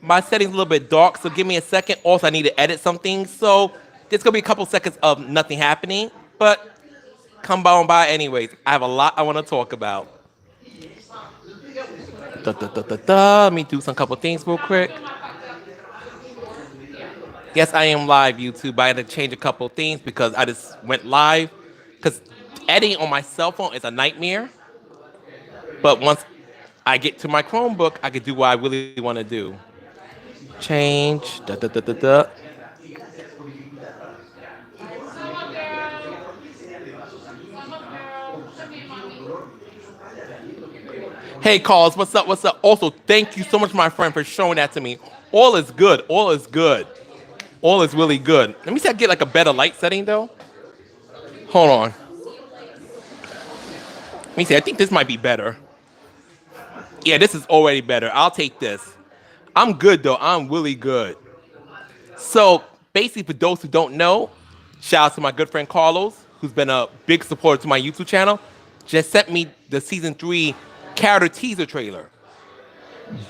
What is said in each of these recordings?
My setting's a little bit dark, so give me a second. Also, I need to edit something, so there's gonna be a couple seconds of nothing happening, but come on by anyways. I have a lot I want to talk about. Let me do some couple things real quick. Yes, I am live, YouTube. I had to change a couple things because I just went live. Because editing on my cell phone is a nightmare. But once I get to my Chromebook, I can do what I really want to do. Change. Hey, calls. What's up? What's up? Also, thank you so much, my friend, for showing that to me. All is good. All is good. All is really good. Let me see if I get like a better light setting though. Hold on. Let me see. I think this might be better. Yeah, this is already better. I'll take this. I'm good though. I'm really good. So basically, for those who don't know, shout out to my good friend Carlos, who's been a big supporter to my YouTube channel. Just sent me the season 3 character teaser trailer.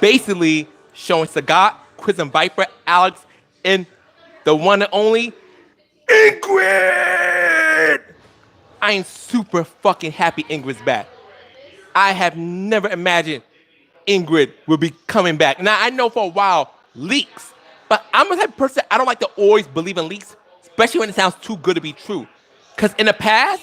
Basically showing Sagat, Quiz and Viper, Alex, and the one and only Ingrid. I am super fucking happy Ingrid's back. I have never imagined Ingrid will be coming back. Now, I know for a while, leaks, but I'm the type of person, I don't like to always believe in leaks, especially when it sounds too good to be true. Because in the past,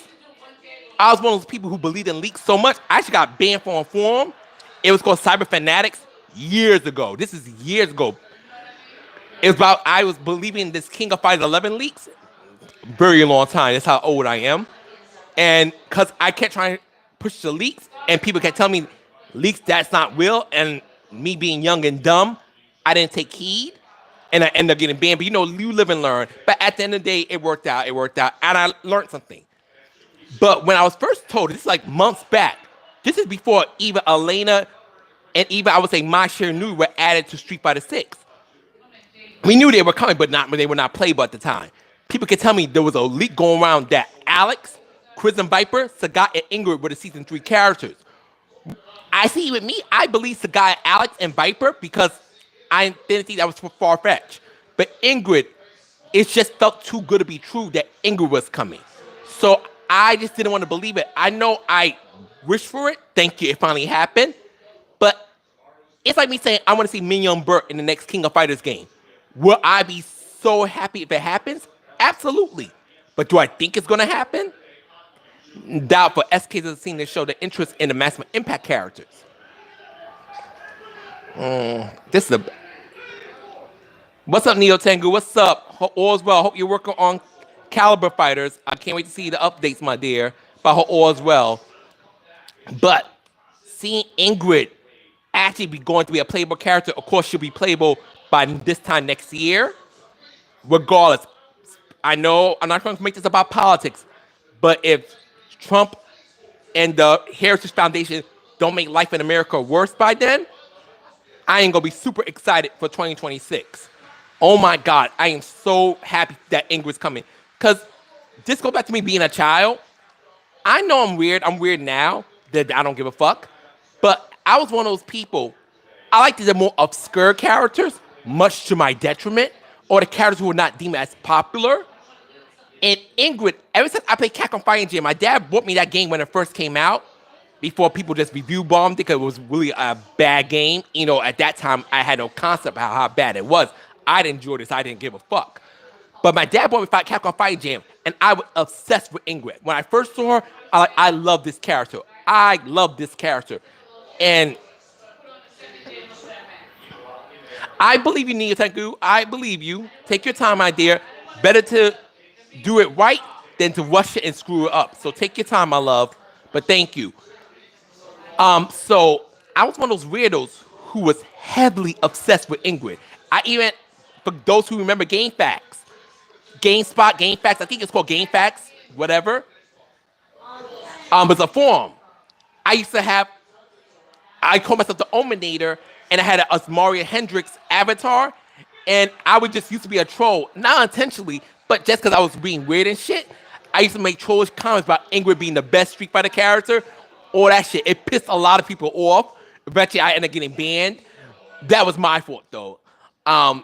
I was one of those people who believed in leaks so much, I actually got banned from a forum. It was called Cyber Fanatics years ago. This is years ago. It was about, I was believing this King of Fighters 11 leaks. Very long time. That's how old I am. And because I kept trying to push the leaks, and people kept telling me, leaks, that's not real. And me being young and dumb, I didn't take heed. And I ended up getting banned. But you know, you live and learn. But at the end of the day, it worked out. It worked out. And I learned something. But when I was first told, this is like months back, this is before even Elena and even I would say My Share New were added to Street Fighter 6. We knew they were coming, but they were not playable at the time. People could tell me there was a leak going around that Alex, Quiz and Viper, Sagat, and Ingrid were the season 3 characters. I see with me, I believe Sagat, Alex, and Viper because I didn't think that was far-fetched. But Ingrid, it just felt too good to be true that Ingrid was coming. So I just didn't want to believe it. I know I wished for it. Thank you. It finally happened. But it's like me saying, I want to see Minion Burt in the next King of Fighters game. Will I be so happy if it happens? Absolutely. But do I think it's going to happen? Doubt, for SKs has seen to show the interest in the Maximum Impact characters. This is a... What's up, Neo Tengu? What's up? All's well. Hope you're working on Caliber Fighters. I can't wait to see the updates, my dear. But I hope all is well. But seeing Ingrid actually be going to be a playable character, of course she'll be playable by this time next year. Regardless, I know I'm not trying to make this about politics, but if Trump and the Heritage Foundation don't make life in America worse by then, I ain't gonna be super excited for 2026. Oh my God, I am so happy that Ingrid's coming. Because just go back to me being a child. I know I'm weird. I'm weird now that I don't give a fuck. But I was one of those people. I like the more obscure characters, much to my detriment, or the characters who were not deemed as popular. And Ingrid, ever since I played Capcom Fighting Jam, my dad bought me that game when it first came out, before people just review bombed it because it was really a bad game. You know, at that time, I had no concept of how bad it was. I'd enjoy this. I didn't give a fuck. But my dad bought me Capcom Fighting Jam, and I was obsessed with Ingrid. When I first saw her, I love this character. I love this character. And I believe you, Nia Tengu. I believe you. Take your time, my dear. Better to do it right than to rush it and screw it up. So take your time, my love. But thank you. So I was one of those weirdos who was heavily obsessed with Ingrid. I even, for those who remember GameFAQs, GameFAQs, I think it's called GameFAQs, whatever. It's a forum. I call myself the Ominator, and I had a Mario Hendrix avatar, and I would just used to be a troll, not intentionally, but just because I was being weird and shit. I used to make trollish comments about Ingrid being the best Street Fighter character, all that shit. It pissed a lot of people off. Eventually, I ended up getting banned. That was my fault, though. Um,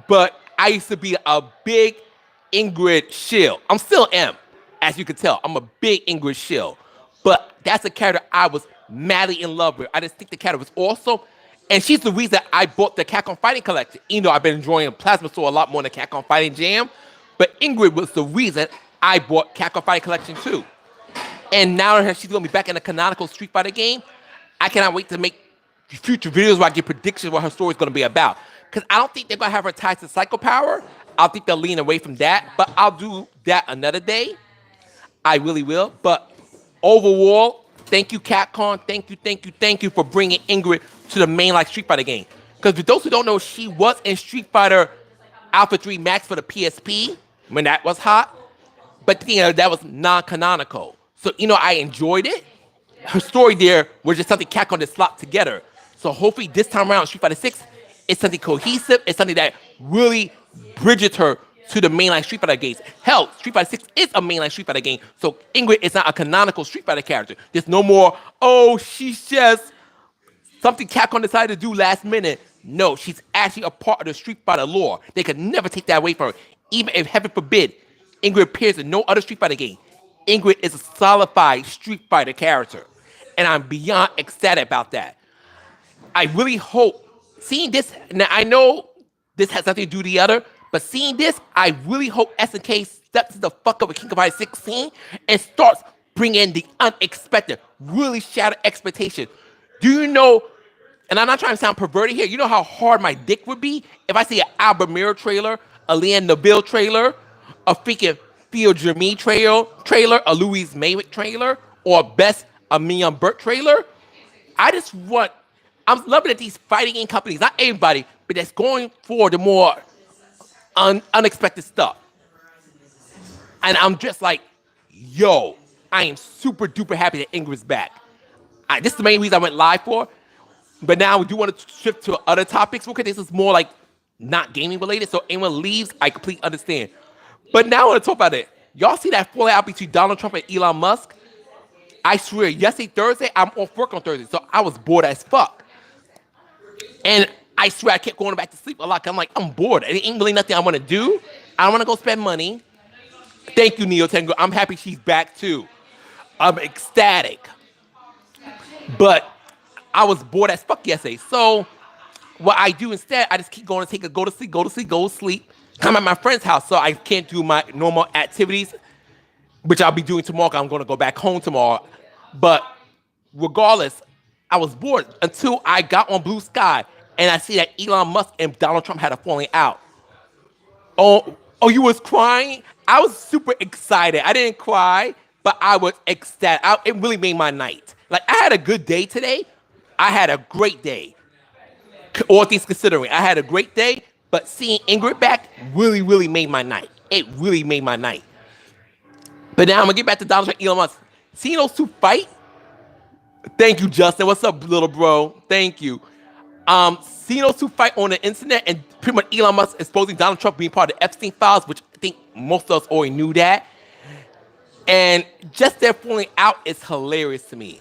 but I used to be a big Ingrid shill. I'm still am, as you can tell. I'm a big Ingrid shill. But that's a character I was madly in love with. I just think the character was awesome. And she's the reason I bought the Capcom Fighting Collection. Even though I've been enjoying Plasma Sword a lot more than Capcom Fighting Jam. But Ingrid was the reason I bought Capcom Fighting Collection too. And now that she's gonna be back in a canonical Street Fighter game, I cannot wait to make future videos where I get predictions of what her story is gonna be about. Because I don't think they're gonna have her tied to Psycho Power. I think they'll lean away from that, but I'll do that another day. I really will. But overall, thank you, Capcom. Thank you, thank you, thank you for bringing Ingrid to the main like Street Fighter game. Because for those who don't know, she was in Street Fighter Alpha 3 Max for the PSP when that was hot. But that was non-canonical. So, I enjoyed it. Her story there was just something Capcom that slapped together. So hopefully this time around, Street Fighter 6, it's something cohesive. It's something that really bridges her to the mainline Street Fighter games. Hell, Street Fighter 6 is a mainline Street Fighter game. So Ingrid is not a canonical Street Fighter character. There's no more, oh, she's just something Capcom decided to do last minute. No, she's actually a part of the Street Fighter lore. They could never take that away from her. Even if, heaven forbid, Ingrid appears in no other Street Fighter game. Ingrid is a solidified Street Fighter character. And I'm beyond ecstatic about that. I really hope, seeing this, now I know this has nothing to do with the other, but seeing this, I really hope SNK steps the fuck up with King of Fighters 16 and starts bringing in the unexpected, really shatter expectation. Do you know, and I'm not trying to sound perverted here, you know how hard my dick would be if I see an Albert Mirror trailer, a Leanne Neville trailer, a freaking Theo Jeremy trailer, a Louise Maywick trailer, or best a Mignon Burt trailer? I'm loving that these fighting game companies, not everybody, but that's going for the more unexpected stuff. And I'm just like, yo, I am super duper happy that Ingrid's back. This is the main reason I went live for. But now we do want to shift to other topics because this is more like not gaming related. So anyone leaves, I completely understand. But now I want to talk about it. Y'all see that fallout between Donald Trump and Elon Musk? I swear, yesterday, Thursday, I'm off work on Thursday, so I was bored as fuck. And I swear I kept going back to sleep a lot. I'm like, I'm bored. It ain't really nothing I want to do. I don't want to go spend money. Thank you, Neo Tango. I'm happy she's back too. I'm ecstatic. But I was bored as fuck yesterday. So what I do instead, I just keep going to go to sleep. I'm at my friend's house, so I can't do my normal activities, which I'll be doing tomorrow. I'm going to go back home tomorrow. But regardless, I was bored until I got on Blue Sky and I see that Elon Musk and Donald Trump had a falling out. Oh, you was crying? I was super excited. I didn't cry, but I was ecstatic. It really made my night. Like, I had a good day today. I had a great day. All things considering, I had a great day, but seeing Ingrid back really, really made my night. It really made my night. But now I'm going to get back to Donald Trump and Elon Musk. Seeing those two fight? Thank you, Justin. What's up, little bro? Thank you. Seeing those two fight on the internet and pretty much Elon Musk exposing Donald Trump being part of the Epstein files, which I think most of us already knew that. And just their falling out is hilarious to me.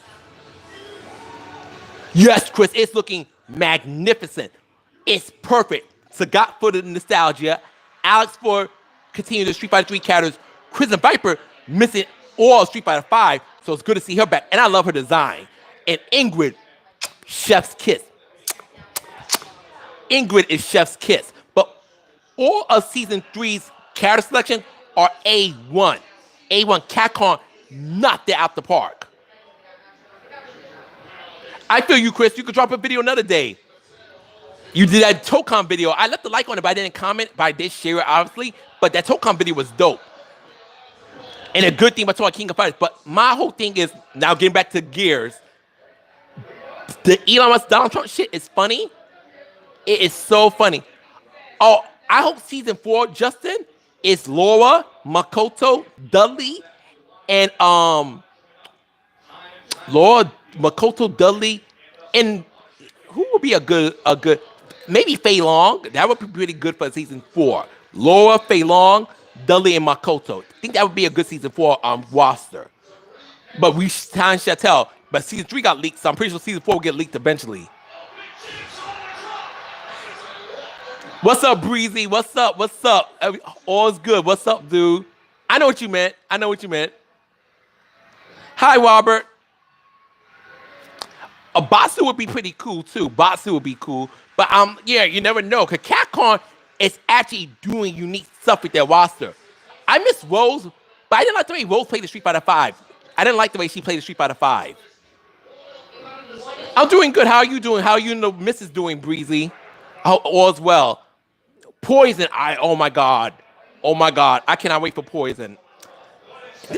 Yes, Chris, it's looking magnificent. It's perfect. Sagat for the nostalgia. Alex for continuing the Street Fighter 3 characters. Chris and Viper missing all of Street Fighter 5, so it's good to see her back. And I love her design. And Ingrid, chef's kiss. Ingrid is chef's kiss. But all of Season 3's character selection are A1. A1 Capcom knocked it out the park. I feel you, Chris. You could drop a video another day. You did that Tocom video. I left a like on it, but I didn't comment. But I did share it, obviously. But that Tocom video was dope. And a good thing about talking King of Fighters. But my whole thing is, now getting back to Gears, the Elon Musk Donald Trump shit is funny. It is so funny. Oh, I hope Season 4, Justin, is Laura, Makoto, Dudley, and Laura, Makoto, Dudley, and who would be a good, maybe Fei Long. That would be pretty good for Season 4. Laura, Fei Long, Dudley, and Makoto. I think that would be a good Season 4 roster. But time shall tell. But Season 3 got leaked, so I'm pretty sure Season 4 will get leaked eventually. What's up, Breezy? What's up? What's up? All's good. What's up, dude? I know what you meant. I know what you meant. Hi, Robert. A Batsu would be pretty cool too. Batsu would be cool, but yeah, you never know. Cause Capcom is actually doing unique stuff with their roster. I miss Rose, but I didn't like the way Rose played the Street Fighter Five. I didn't like the way she played the Street Fighter Five. I'm doing good. How are you doing? How are you and the missus doing, Breezy? All's well. Poison. Oh my god. Oh my god. I cannot wait for Poison.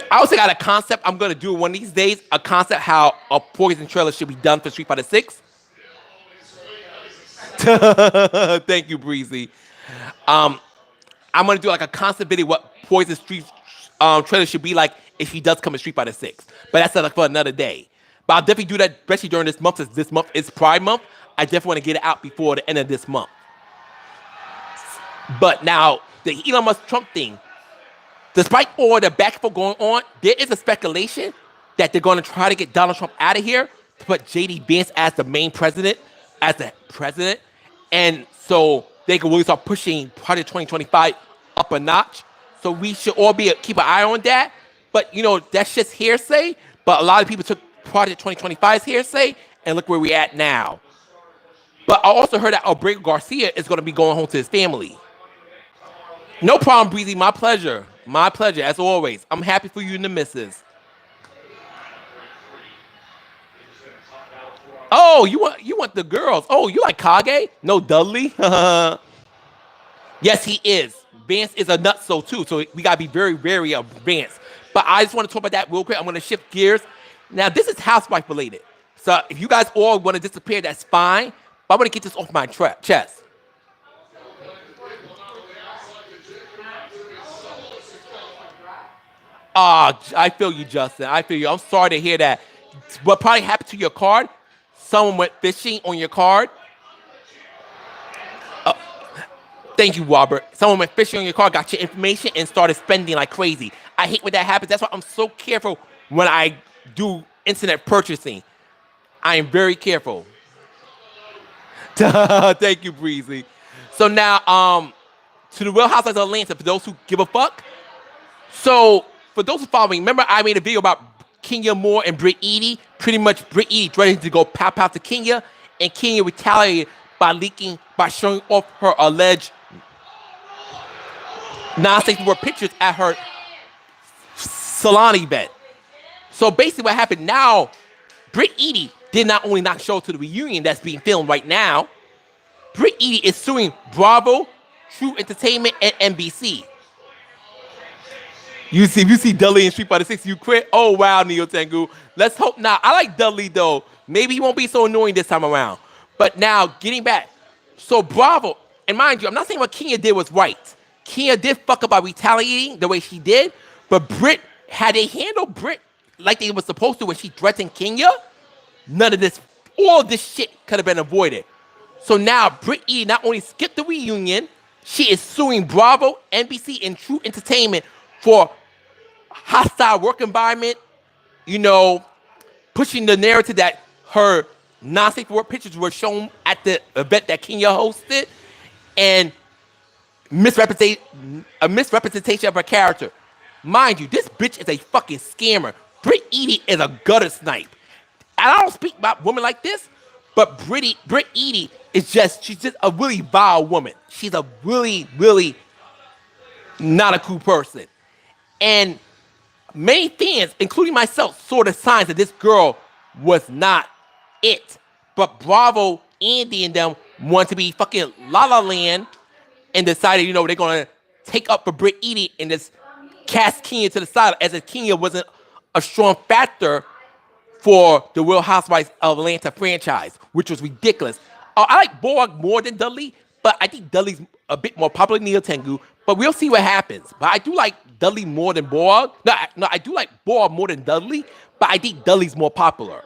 I also got a concept I'm gonna do one of these days. A concept how a Poison trailer should be done for Street Fighter 6. Thank you, Breezy. I'm gonna do like a concept video what Poison Street trailer should be like if he does come in Street Fighter 6. But that's like for another day. But I'll definitely do that, especially during this month, since this month is Pride Month. I definitely want to get it out before the end of this month. But now, the Elon Musk Trump thing, despite all the back and forth going on, there is a speculation that they're going to try to get Donald Trump out of here to put JD Vance as the main president, as the president. And so they can really start pushing Project 2025 up a notch. So we should all keep an eye on that. But, you know, that's just hearsay. But a lot of people took Project 2025's hearsay, and look where we're at now. But I also heard that Albrego Garcia is going to be going home to his family. No problem, Breezy. My pleasure. My pleasure, as always. I'm happy for you and the missus. Oh, you want the girls. Oh, you like Kage? No, Dudley? Yes, he is. Vance is a nutso, too. So we got to be very, very Vance. But I just want to talk about that real quick. I'm going to shift gears. Now, this is housewife related. So if you guys all want to disappear, that's fine. But I want to get this off my chest. I feel you, Justin. I feel you. I'm sorry to hear that. What probably happened to your card? Someone went fishing on your card. Thank you, Robert. Someone went fishing on your card, got your information, and started spending like crazy. I hate when that happens. That's why I'm so careful when I do internet purchasing. I am very careful. Thank you, Breezy. So now, to the Real Housewives of Atlanta, for those who give a fuck. So, for those who follow me, remember I made a video about Kenya Moore and Brit Eady? Pretty much Brit Eady threatened to go pow to Kenya, and Kenya retaliated by showing off her alleged non-safe for work pictures at her salon event. So basically what happened now, Brit Eady did not only not show to the reunion that's being filmed right now, Brit Eady is suing Bravo, True Entertainment, and NBC. You see Dudley in Street Fighter 6, you quit? Oh, wow, Neo Tengu. Let's hope not. I like Dudley, though. Maybe he won't be so annoying this time around. But now, getting back. So, Bravo, and mind you, I'm not saying what Kenya did was right. Kenya did fuck up by retaliating the way she did, but had they handled Brit like they were supposed to when she threatened Kenya, none of this, all this shit could have been avoided. So now, Brit Eady not only skipped the reunion, she is suing Bravo, NBC, and True Entertainment for hostile work environment, you know, pushing the narrative that her non-safe for work pictures were shown at the event that Kenya hosted, and a misrepresentation of her character. Mind you, this bitch is a fucking scammer. Brit Eady is a gutter snipe. And I don't speak about women like this, but Brit Eady she's just a really vile woman. She's a really, really not a cool person. And many fans, including myself, saw the signs that this girl was not it. But Bravo, Andy, and them wanted to be fucking La La Land and decided, you know, they're going to take up for Brit Eady and just cast Kenya to the side as if Kenya wasn't a strong factor for the Real Housewives of Atlanta franchise, which was ridiculous. I like Borg more than Dudley, but I think Dudley's a bit more popular than Neo Tengu, but we'll see what happens. But I do like Dudley more than Borg. No, I do like Borg more than Dudley, but I think Dudley's more popular.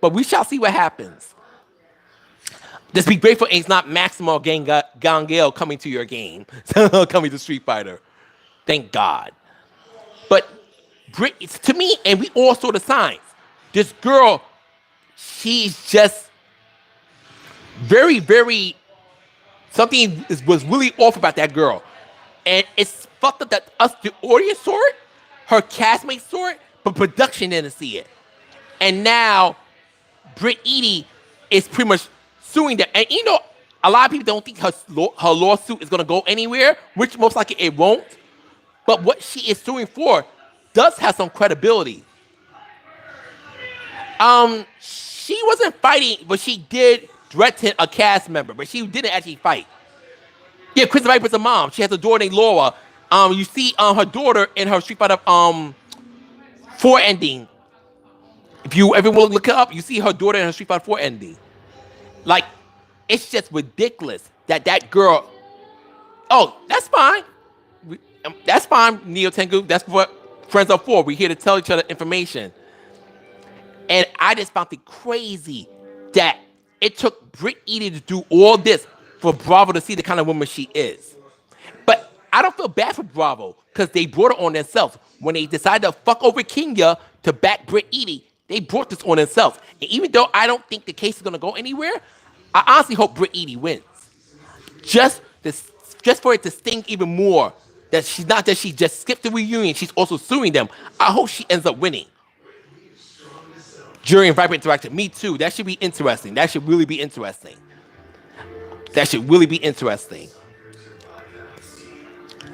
But we shall see what happens. Just be grateful it's not Maximo Gangale coming to your game, coming to Street Fighter. Thank God. But to me, and we all saw the signs, this girl, she's just very, very was really off about that girl. And it's fucked up that us, the audience, saw it, her castmates saw it, but production didn't see it. And now Brit Eady is pretty much suing them. And you know, a lot of people don't think her lawsuit is going to go anywhere, which most likely it won't. But what she is suing for does have some credibility. She wasn't fighting, but she did threaten a cast member, but she didn't actually fight. Yeah, Chris Viper's a mom. She has a daughter named Laura. You see her daughter in her Street Fighter 4 ending. If you ever will look it up, you see her daughter in her Street Fighter 4 ending. Like, it's just ridiculous that that girl. Oh, that's fine. That's fine, Neo Tengu. That's what friends are for. We're here to tell each other information. And I just found it crazy that it took Brit Eady to do all this for Bravo to see the kind of woman she is. But I don't feel bad for Bravo because they brought it on themselves. When they decided to fuck over Kenya to back Brit Eady, they brought this on themselves. And even though I don't think the case is going to go anywhere, I honestly hope Brit Eady wins. Just for it to sting even more that she's not that she just skipped the reunion, she's also suing them. I hope she ends up winning. Jury and Viper interaction. Me too. That should be interesting. That should really be interesting. That should really be interesting.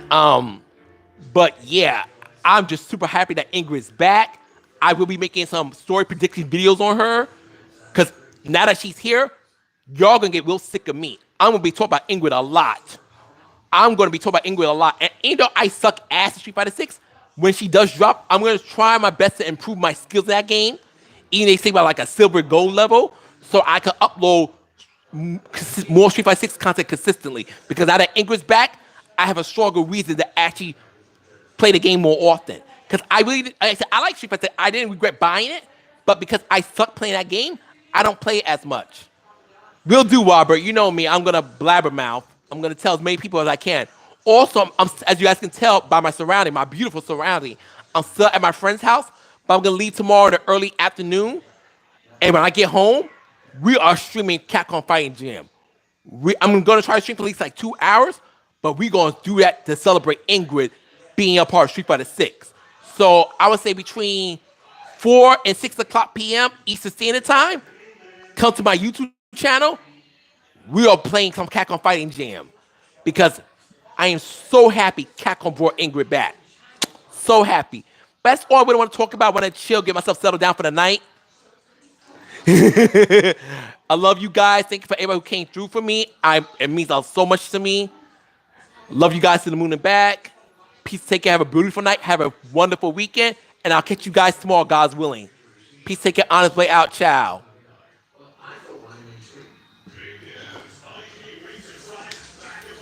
But yeah, I'm just super happy that Ingrid's back. I will be making some story prediction videos on her. Because now that she's here, y'all gonna get real sick of me. I'm gonna be talking about Ingrid a lot. I'm gonna be talking about Ingrid a lot. And even though I suck ass at Street Fighter 6, when she does drop, I'm gonna try my best to improve my skills in that game. Even they say about like a silver gold level, so I can upload more Street Fighter 6 content consistently. Because now that Ingrid's back, I have a stronger reason to actually play the game more often. Because I like Street Fighter 6. I didn't regret buying it, but because I suck playing that game, I don't play it as much. Will do, Robert. You know me. I'm gonna blabbermouth. I'm gonna tell as many people as I can. Also, as you guys can tell by my surrounding, my beautiful surrounding, I'm still at my friend's house. But I'm going to leave tomorrow in the early afternoon. And when I get home, we are streaming Capcom Fighting Jam. I'm going to try to stream for at least like 2 hours. But we're going to do that to celebrate Ingrid being a part of Street Fighter 6. So I would say between 4 and 6 o'clock p.m. Eastern Standard Time, come to my YouTube channel. We are playing some Capcom Fighting Jam. Because I am so happy Capcom brought Ingrid back. So happy. But that's all I really want to talk about. I want to chill, get myself settled down for the night. I love you guys. Thank you for everybody who came through for me. It means so much to me. Love you guys to the moon and back. Peace, take care. Have a beautiful night. Have a wonderful weekend. And I'll catch you guys tomorrow, God's willing. Peace, take care. Honest way out. Ciao.